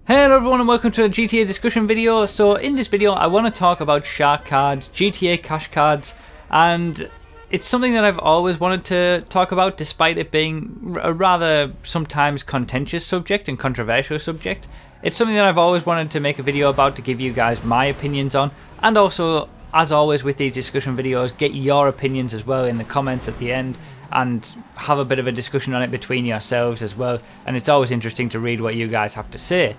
Hello everyone and welcome to a GTA discussion video. So in this video I want to talk about shark cards, GTA cash cards, and it's something that I've always wanted to talk about despite it being a rather sometimes contentious subject and controversial subject. It's something that I've always wanted to make a video about to give you guys my opinions on, and also, as always with these discussion videos, get your opinions as well in the comments at the end and have a bit of a discussion on it between yourselves as well, and it's always interesting to read what you guys have to say.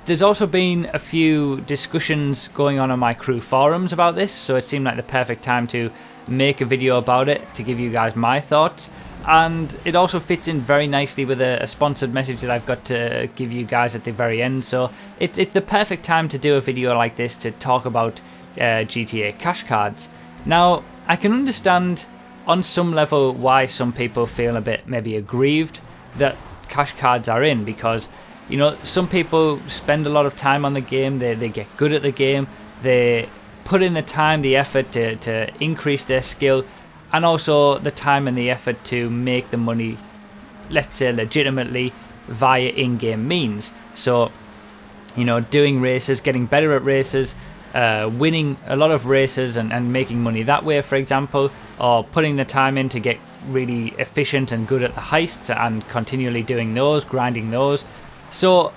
There's also been a few discussions going on my crew forums about this, so it seemed like the perfect time to make a video about it to give you guys my thoughts. And it also fits in very nicely with a sponsored message that I've got to give you guys at the very end. So it's the perfect time to do a video like this to talk about GTA cash cards. Now, I can understand on some level why some people feel a bit maybe aggrieved that cash cards are in, because you know, some people spend a lot of time on the game, they get good at the game, they put in the time, the effort to increase their skill, and also the time and the effort to make the money, let's say legitimately, via in-game means. So, you know, doing races, getting better at races, winning a lot of races and making money that way, for example, or putting the time in to get really efficient and good at the heists and continually doing those, grinding those. So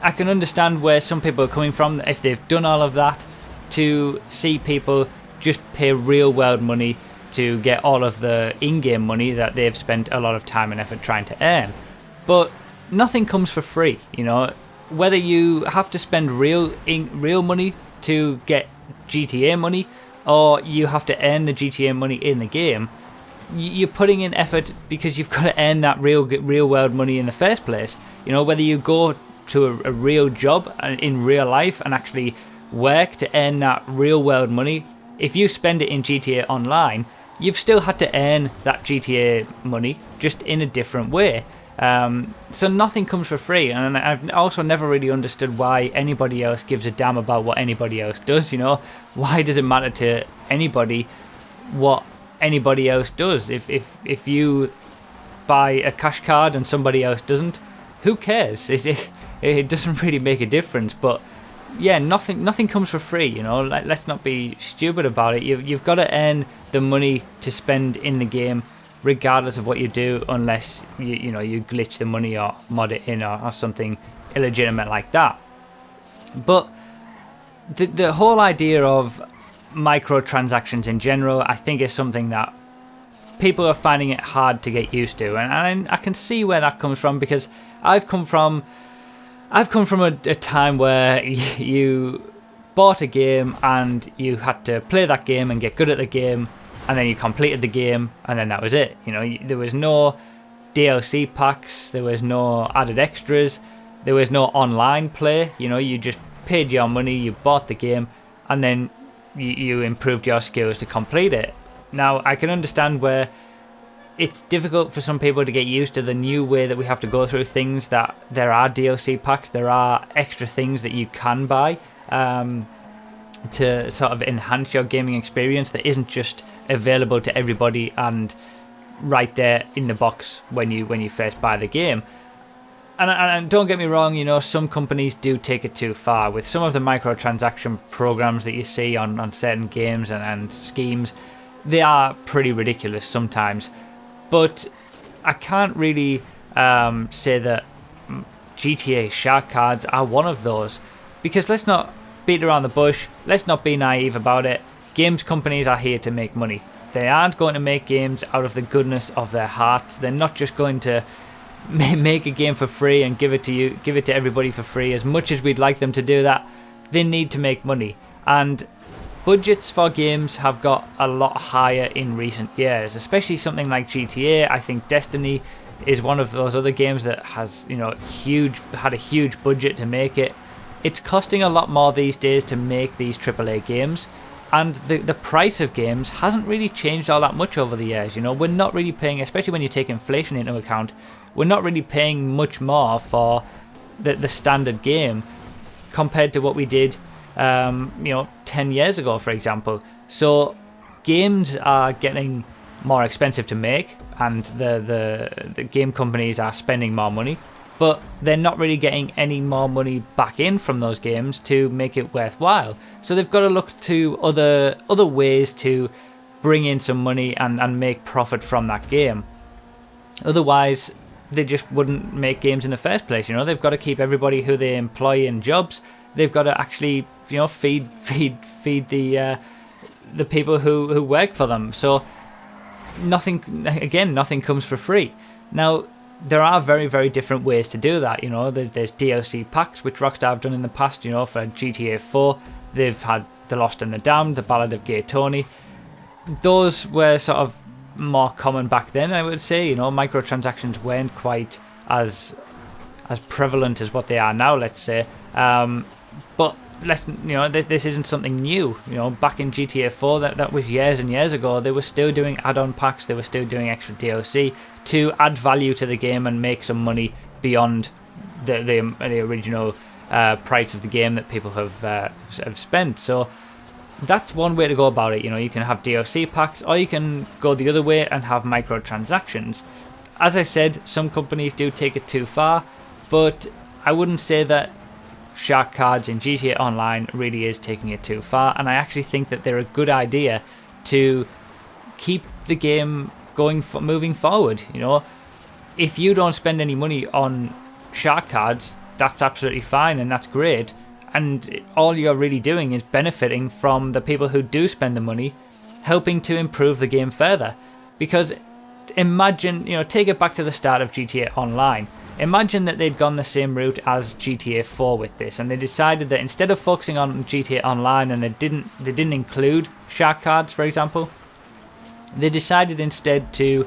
I can understand where some people are coming from if they've done all of that, to see people just pay real world money to get all of the in-game money that they've spent a lot of time and effort trying to earn. But nothing comes for free, you know. Whether you have to spend real money to get GTA money, or you have to earn the GTA money in the game, you're putting in effort because you've got to earn that real world money in the first place. You know, whether you go to a real job in real life and actually work to earn that real world money, if you spend it in GTA Online, you've still had to earn that GTA money, just in a different way. So nothing comes for free, and I've also never really understood why anybody else gives a damn about what anybody else does. You know, why does it matter to anybody what anybody else does? If you buy a cash card and somebody else doesn't, who cares? It doesn't really make a difference. But yeah, nothing comes for free, you know. Let's not be stupid about it. You've got to earn the money to spend in the game, regardless of what you do, unless you glitch the money or mod it in or something illegitimate like that. But the whole idea of microtransactions in general, I think, is something that people are finding it hard to get used to, and I can see where that comes from, because I've come from a time where you bought a game and you had to play that game and get good at the game, and then you completed the game, and then that was it. You know, there was no DLC packs, there was no added extras, there was no online play. You know, you just paid your money, you bought the game, and then you improved your skills to complete it. Now, I can understand where it's difficult for some people to get used to the new way that we have to go through things, that there are DLC packs, there are extra things that you can buy to sort of enhance your gaming experience that isn't just available to everybody and right there in the box when you first buy the game. And don't get me wrong, you know, some companies do take it too far with some of the microtransaction programs that you see on certain games and schemes. They are pretty ridiculous sometimes, but I can't really say that GTA shark cards are one of those, because let's not beat around the bush, let's not be naive about it. Games companies are here to make money. They aren't going to make games out of the goodness of their hearts. They're not just going to make a game for free and give it to everybody for free. As much as we'd like them to do that, they need to make money, and budgets for games have got a lot higher in recent years, especially something like GTA. I think Destiny is one of those other games that has, you know, had a huge budget to make it. It's costing a lot more these days to make these AAA games, and the price of games hasn't really changed all that much over the years. You know, we're not really paying, especially when you take inflation into account, we're not really paying much more for the standard game compared to what we did 10 years ago, for example. So games are getting more expensive to make, and the game companies are spending more money. but they're not really getting any more money back in from those games to make it worthwhile. So they've got to look to other ways to bring in some money and make profit from that game. Otherwise, they just wouldn't make games in the first place. You know, they've got to keep everybody who they employ in jobs. They've got to actually, you know, feed the people who work for them. So nothing comes for free. Now, there are very, very different ways to do that. You know, there's DLC packs, which Rockstar have done in the past. You know, for GTA 4, they've had The Lost and the Damned, The Ballad of Gay Tony. Those were sort of more common back then, I would say. You know, microtransactions weren't quite as prevalent as what they are now, let's say. But this isn't something new. You know, back in GTA 4, that was years and years ago. They were still doing add-on packs. They were still doing extra DLC to add value to the game and make some money beyond the original price of the game that people have spent. So that's one way to go about it. You know, you can have DLC packs, or you can go the other way and have microtransactions. As I said, some companies do take it too far, but I wouldn't say that Shark Cards in GTA Online really is taking it too far, and I actually think that they're a good idea to keep the game moving forward. You know, if you don't spend any money on Shark Cards, that's absolutely fine and that's great, and all you're really doing is benefiting from the people who do spend the money, helping to improve the game further. Because imagine, you know, take it back to the start of GTA Online. Imagine that they'd gone the same route as GTA 4 with this, and they decided that instead of focusing on GTA Online, and they didn't include Shark Cards, for example, they decided instead to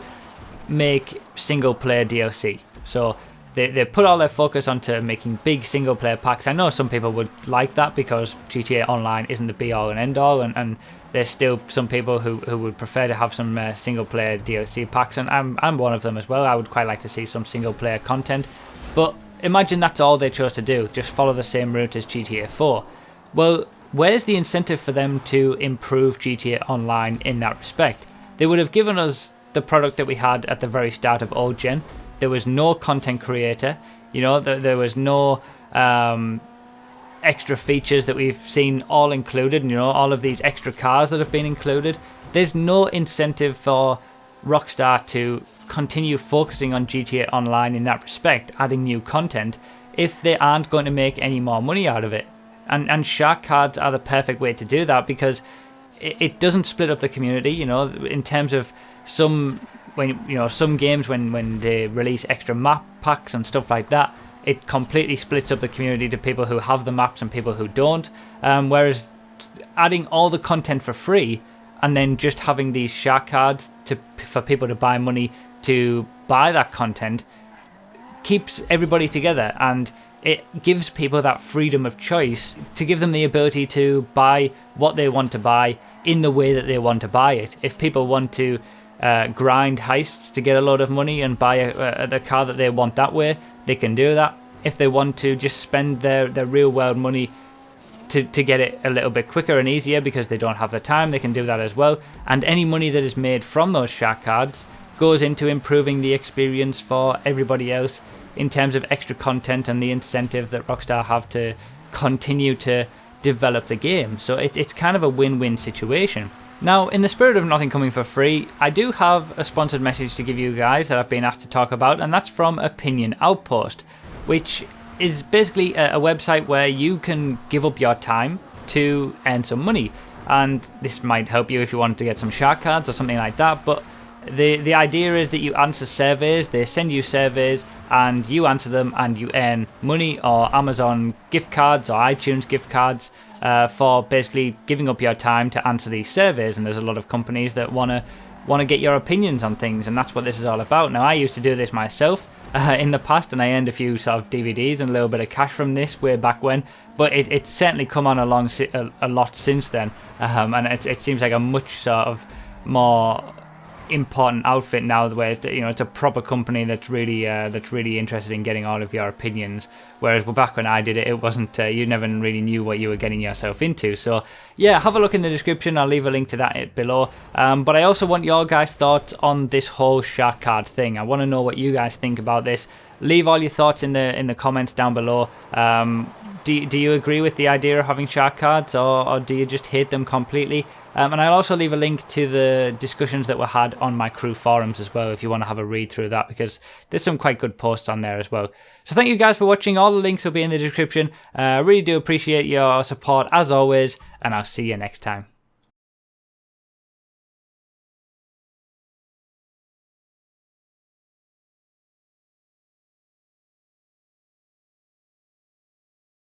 make single player DLC. So they put all their focus onto making big single player packs. I know some people would like that because GTA Online isn't the be all and end all, and there's still some people who would prefer to have some single player DLC packs, and I'm one of them as well. I would quite like to see some single player content. But imagine that's all they chose to do, just follow the same route as GTA 4. Well, where's the incentive for them to improve GTA Online in that respect? They would have given us the product that we had at the very start of old gen. There was no content creator, you know, there was no extra features that we've seen all included, you know, all of these extra cars that have been included. There's no incentive for Rockstar to continue focusing on GTA Online in that respect, adding new content, if they aren't going to make any more money out of it. And Shark Cards are the perfect way to do that, because it doesn't split up the community, you know, in terms of some games when they release extra map packs and stuff like that, it completely splits up the community to people who have the maps and people who don't. Whereas adding all the content for free and then just having these Shark Cards for people to buy money to buy that content keeps everybody together, and it gives people that freedom of choice to give them the ability to buy what they want to buy in the way that they want to buy it. If people want to grind heists to get a lot of money and buy the car that they want that way, they can do that. If they want to just spend their real world money to get it a little bit quicker and easier because they don't have the time, they can do that as well. And any money that is made from those Shark Cards goes into improving the experience for everybody else in terms of extra content and the incentive that Rockstar have to continue to develop the game. So it's kind of a win-win situation. Now, in the spirit of nothing coming for free, I do have a sponsored message to give you guys that I've been asked to talk about, and that's from Opinion Outpost, which is basically a website where you can give up your time to earn some money. And this might help you if you want to get some Shark Cards or something like that, but the idea is that you answer surveys, they send you surveys, and you answer them and you earn money or Amazon gift cards or iTunes gift cards for basically giving up your time to answer these surveys. And there's a lot of companies that want to get your opinions on things, and that's what this is all about. Now, I used to do this myself in the past, and I earned a few sort of DVDs and a little bit of cash from this way back when, but it's certainly come on a lot since then, and it seems like a much sort of more important outfit now, where it's a proper company that's really interested in getting all of your opinions. Whereas back when I did it, it wasn't. You never really knew what you were getting yourself into. So yeah, have a look in the description. I'll leave a link to that below. But I also want your guys' thoughts on this whole shark card thing. I want to know what you guys think about this. Leave all your thoughts in the comments down below. Do you agree with the idea of having shark cards, or do you just hate them completely? And I'll also leave a link to the discussions that were had on my crew forums as well, if you want to have a read through that, because there's some quite good posts on there as well. So thank you guys for watching. All the links will be in the description. I really do appreciate your support as always, and I'll see you next time.